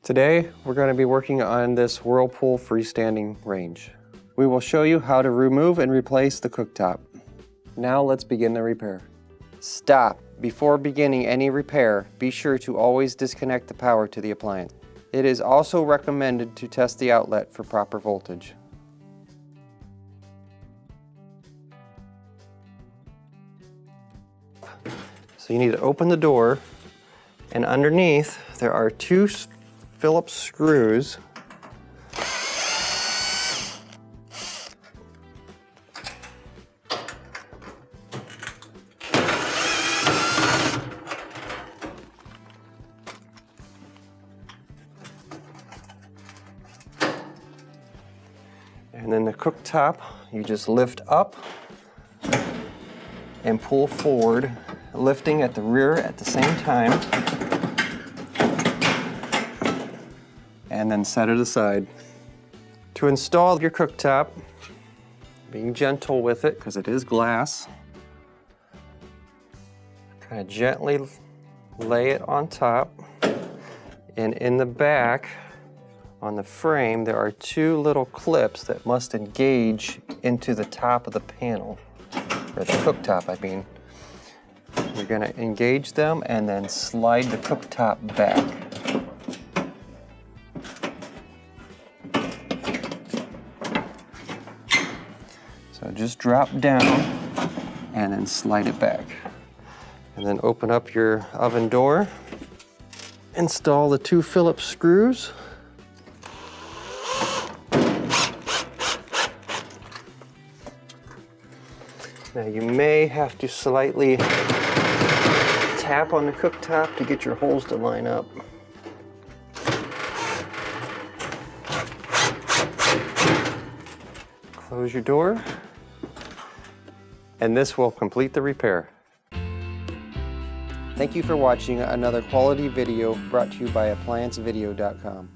Today, we're going to be working on this Whirlpool freestanding range. We will show you how to remove and replace the cooktop. Now let's begin the repair. Stop. Before beginning any repair, be sure to always disconnect the power to the appliance. It is also recommended to test the outlet for proper voltage. So you need to open the door, and underneath there are two Phillips screws. And then the cooktop, you just lift up and pull forward, lifting at the rear at the same time, and then set it aside. To install your cooktop, being gentle with it because it is glass, kind of gently lay it on top, and in the back on the frame there are two little clips that must engage into the top of the panel, or the cooktop I mean. You're going to engage them and then slide the cooktop back. So just drop down and then slide it back. And then open up your oven door. Install the two Phillips screws. Now you may have to slightly tap on the cooktop to get your holes to line up. Close your door, and this will complete the repair. Thank you for watching another quality video brought to you by ApplianceVideo.com.